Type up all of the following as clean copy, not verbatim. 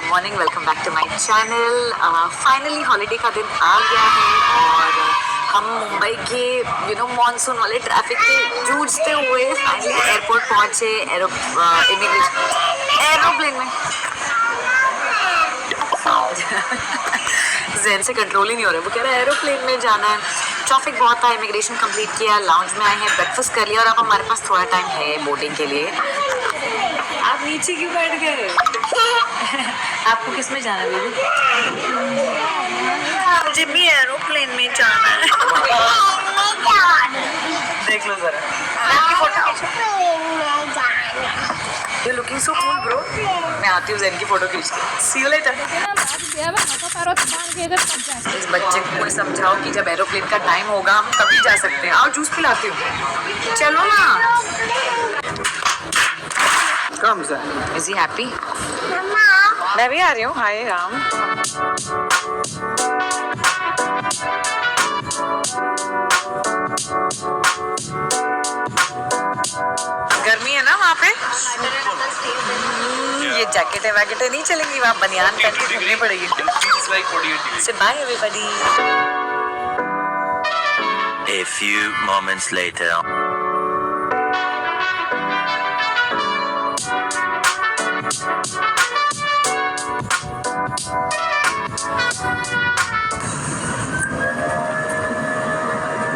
Morning, welcome back to my channel. Finally holiday का दिन आ गया है और हम मुंबई के मॉनसून वाले ट्रैफिक से जूझते हुए फाइनली एयरपोर्ट पहुंचे। एरोप्लेन में ज़हन से कंट्रोल ही नहीं हो रहा है। वो कह रहा है एरोप्लेन में जाना है। ट्रैफिक बहुत था, इमिग्रेशन कंप्लीट किया, लाउंज में आए हैं, ब्रेकफास्ट कर लिया और अब हमारे पास थोड़ा टाइम है बोर्डिंग के लिए। आप नीचे क्यों बैठ गए? आपको किस में जाना है बेबी? मुझे भी एरोप्लेन में जाना है। देख लो जरा आपकी फोटो खींचो। You looking so cool bro. मैं आती हूँ ज़ैन की फोटो खींच के। सी यू लेटर। इस बच्चे को समझाओ कि जब एरोप्लेन का टाइम होगा हम तभी जा सकते हैं। आओ जूस पिलाती हूँ, चलो ना। Is he happy? मैं भी आ रही हूँ। हाय राम। गर्मी है ना वहाँ पे? ये जैकेटें वैकेटें नहीं चलेंगी, वहाँ बनियान पहन के घूमनी पड़ेगी। So bye everybody. A few moments later.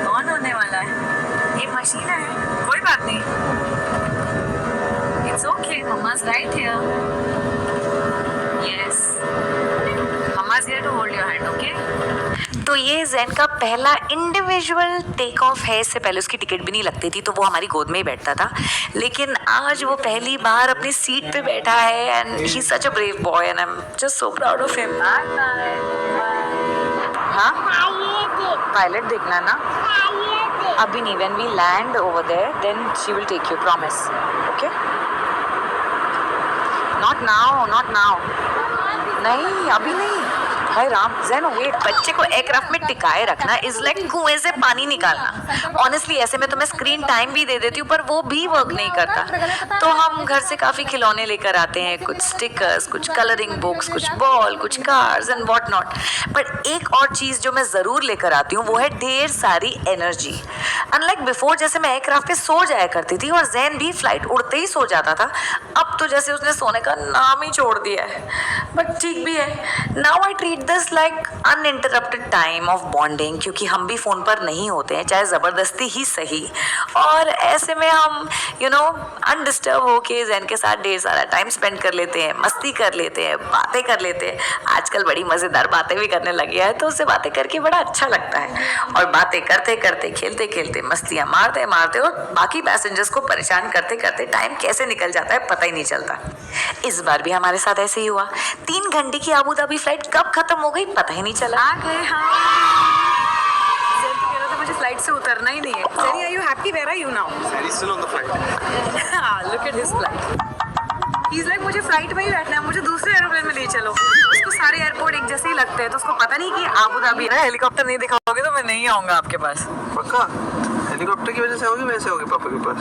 On होने वाला है। ये मशीन है, कोई बात नहीं। It's okay, Mama's right here. Yes. Mama's here to hold your hand, okay? तो ये ज़ैन का पहला इंडिविजुअल टेक ऑफ है। इससे पहले उसकी टिकट भी नहीं लगती थी तो वो हमारी गोद में ही बैठता था, लेकिन आज वो पहली बार अपनी सीट पे बैठा है and he is such a brave boy and I am just so proud of him. हाँ, पायलट देखना है ना? अभी नहीं, when we land over there then she will take you, promise. Okay, not now, not now. नहीं अभी नहीं। हाय राम, ज़ैन वेट। बच्चे को एयरक्राफ्ट में टिकाए रखना इज लाइक कुएं से पानी निकालना। ऑनेस्टली ऐसे में तो मैं स्क्रीन टाइम भी दे देती हूँ पर वो भी वर्क नहीं करता। तो हम घर से काफ़ी खिलौने लेकर आते हैं, कुछ स्टिकर्स, कुछ कलरिंग बुक्स, कुछ बॉल, कुछ cars and what not. But एक और चीज़ जो मैं ज़रूर लेकर आती हूँ वो है ढेर सारी एनर्जी। अनलाइक बिफोर, जैसे मैं एयरक्राफ्ट पे सो जाया करती थी और ज़ैन भी फ्लाइट उड़ते ही सो जाता था, अब तो जैसे उसने सोने का नाम ही छोड़ दिया है। बट ठीक भी है। Now I treat this like uninterrupted time of bonding, क्योंकि हम भी फ़ोन पर नहीं होते हैं, चाहे ज़बरदस्ती ही सही। और ऐसे में हम अनडिस्टर्ब होके ज़ैन के साथ ढेर सारा टाइम स्पेंड कर लेते हैं, मस्ती कर लेते हैं, बातें कर लेते हैं। आजकल बड़ी मज़ेदार बातें भी करने लगी है तो उससे बातें करके बड़ा अच्छा लगता है। और बातें करते करते, खेलते खेलते, मस्तियाँ मारते मारते और बाकी पैसेंजर्स को परेशान करते करते टाइम कैसे निकल जाता है पता ही नहीं चलता। इस बार भी हमारे साथ ऐसे ही हुआ। 3 घंटे की अबू धाबी फ्लाइट कब खत्म हो गई पता ही नहीं चला। आ गए। हाँ, ज़ैन तो कह रहा था मुझे फ्लाइट से उतरना ही नहीं है। Zain, are you happy? Where are you now? He's still on the flight. Look at his flight. He is like मुझे फ्लाइट में ही बैठना है, मुझे दूसरे एरोप्लेन में ले चलो। उसको सारे एयरपोर्ट एक जैसे ही लगते हैं तो उसको पता नहीं कि अबू धाबी है। हेलीकॉप्टर नहीं दिखाओगे तो मैं नहीं आऊँगा आपके पास। पक्का? हेलीकॉप्टर की वजह से होगी, वैसे होगी पापा के पास।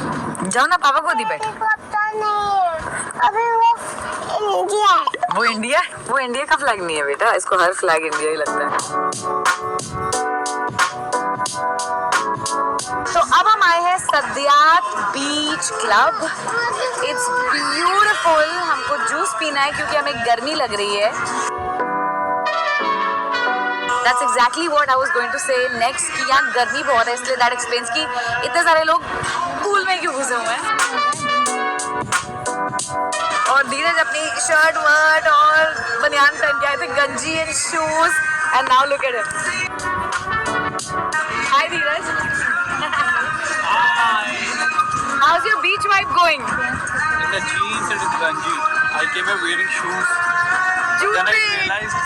जाओ ना, पापा को दी बैठो। अभी वो इंडिया है। वो इंडिया? वो इंडिया का फ्लैग नहीं है बेटा, इसको हर फ्लैग इंडिया ही लगता है। तो अब हम आए हैं सद्यात बीच क्लब। It's beautiful. हमको जूस पीना है क्योंकि हमें गर्मी लग रही है। That's exactly what I was going to say next कि यहाँ गर्मी बहुत है, इसलिए that explains कि इतने सारे लोग पूल में क्यों घुसे हुए हैं। और धीरज अपनी शर्ट वर्ट और बनियान पहन के आए थे, गंजी and shoes, and now look at him. Hi Dheeraj. How's your beach vibe going? In the jeans and in the ganji. I came here wearing shoes. Shoes Then I पे- realized